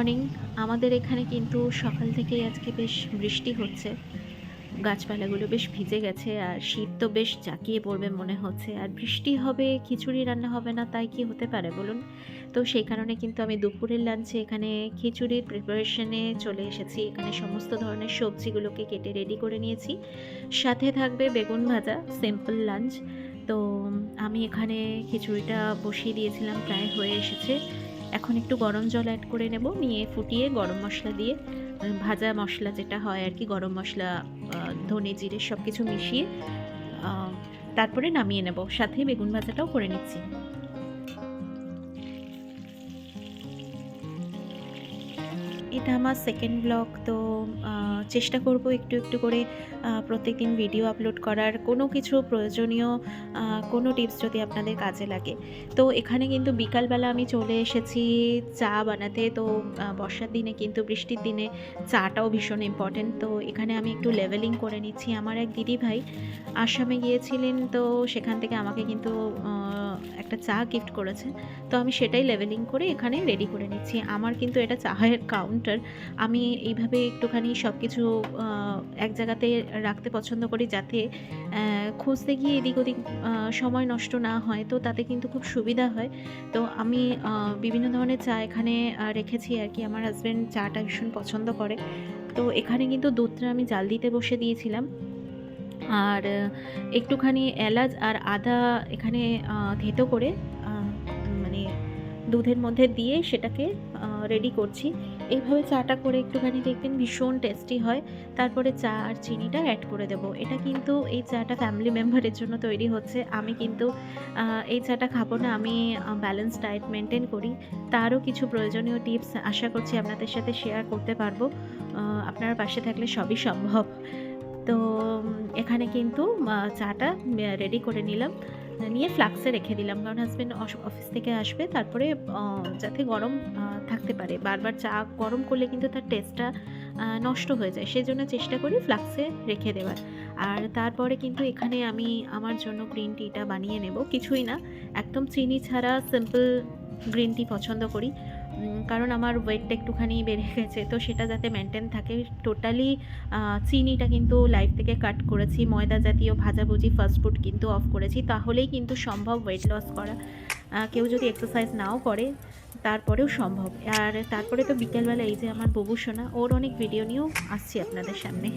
Morning. আমাদের এখানে কিন্তু সকাল থেকেই আজকে বেশ বৃষ্টি হচ্ছে। গাছপালাগুলো বেশ ভিজে গেছে আর শীত তো বেশ জাঁকিয়ে পড়বে মনে হচ্ছে। আর বৃষ্টি হবে, খিচুড়ি রান্না হবে না, তাই কি হতে পারে বলুন? তো সেই কারণে কিন্তু আমি দুপুরের লাঞ্চে এখানে খিচুড়ির প্রিপারেশনে চলে এসেছি। এখানে সমস্ত ধরনের সবজিগুলোকে কেটে রেডি করে নিয়েছি। সাথে থাকবে বেগুন ভাজা, সিম্পল লাঞ্চ। তো আমি এখানে খিচুড়িটা বসিয়ে দিয়েছিলাম, প্রায় হয়ে এসেছে। এখন একটু গরম জল অ্যাড করে নেব, নিয়ে ফুটিয়ে গরম মশলা দিয়ে ভাজা মশলা যেটা হয় আর কি, গরম মশলা, ধনে জিরে সব কিছু মিশিয়ে তারপরে নামিয়ে নেব। সাথে বেগুন ভাজাটাও করে নিচ্ছি। এটা আমার সেকেন্ড ব্লগ। তো চেষ্টা করব একটু একটু করে প্রত্যেকদিন ভিডিও আপলোড করার। কোনো কিছু প্রয়োজনীয় কোনো টিপস যদি আপনাদের কাজে লাগে। তো এখানে কিন্তু বিকালবেলা আমি চলে এসেছি চা বানাতে। তো বর্ষার দিনে কিন্তু, বৃষ্টির দিনে চাটাও ভীষণ ইম্পর্টেন্ট। তো এখানে আমি একটু লেভেলিং করে নিচ্ছি। আমার এক দিদিভাই আসামে গিয়েছিলেন, তো সেখান থেকে আমাকে কিন্তু একটা চা গিফট করেছেন। তো আমি সেটাই লেভেলিং করে এখানে রেডি করে নিচ্ছি। আমার কিন্তু এটা চায়ের কাউন্টার। আমি এইভাবে একটুখানি সব কিছু এক জায়গাতে রাখতে পছন্দ করি, যাতে খুঁজতে গিয়ে এদিক ওদিক সময় নষ্ট না হয়। তো তাতে কিন্তু খুব সুবিধা হয়। তো আমি বিভিন্ন ধরনের চা এখানে রেখেছি আর কি। আমার হাসব্যান্ড চাটা ভীষণ পছন্দ করে। তো এখানে কিন্তু দুধটা আমি জাল দিতে বসে দিয়েছিলাম। আর একটুখানি এলাচ আর আদা এখানে থেঁতো করে মানে দুধের মধ্যে দিয়ে সেটাকে রেডি করছি। এইভাবে চাটা করে একটুখানি দেখবেন ভীষণ টেস্টি হয়। তারপরে চা আর চিনিটা অ্যাড করে দেবো। এটা কিন্তু, এই চাটা ফ্যামিলি মেম্বারের জন্য তৈরি হচ্ছে। আমি কিন্তু এই চাটা খাবো না। আমি ব্যালেন্স ডায়েট মেনটেন করি। তারও কিছু প্রয়োজনীয় টিপস আশা করছি আপনাদের সাথে শেয়ার করতে পারবো। আপনারা পাশে থাকলে সবই সম্ভব। তো এখানে কিন্তু চাটা রেডি করে নিলাম। নিয়ে ফ্লাক্সে রেখে দিলাম, কারণ হাসব্যান্ড অফিস থেকে আসবে, তারপরে যাতে গরম থাকতে পারে। বারবার চা গরম করলে কিন্তু তার টেস্টটা নষ্ট হয়ে যায়। সেজন্য চেষ্টা করি ফ্লাক্সে রেখে দেওয়ার। আর তারপরে কিন্তু এখানে আমি আমার জন্য গ্রিন টিটা বানিয়ে নেব। কিছুই না, একদম চিনি ছাড়া সিম্পল গ্রিন টি পছন্দ করি। কারণ আমার ওয়েটটা একটুখানি বেড়ে গেছে, তো সেটা যাতে মেনটেন থাকে। টোটালি চিনিটা কিন্তু লাইফ থেকে কাট করেছি। ময়দা জাতীয় ভাজাভুজি, ফাস্টফুড কিন্তু অফ করেছি। তাহলেই কিন্তু সম্ভব ওয়েট লস করা। কেউ যদি এক্সারসাইজ নাও করে, তারপরেও সম্ভব। আর তারপরে তো বিকেলবেলা এই যে আমার বুবু সোনা, ওর অনেক ভিডিও নিয়েও আসছি আপনাদের সামনে।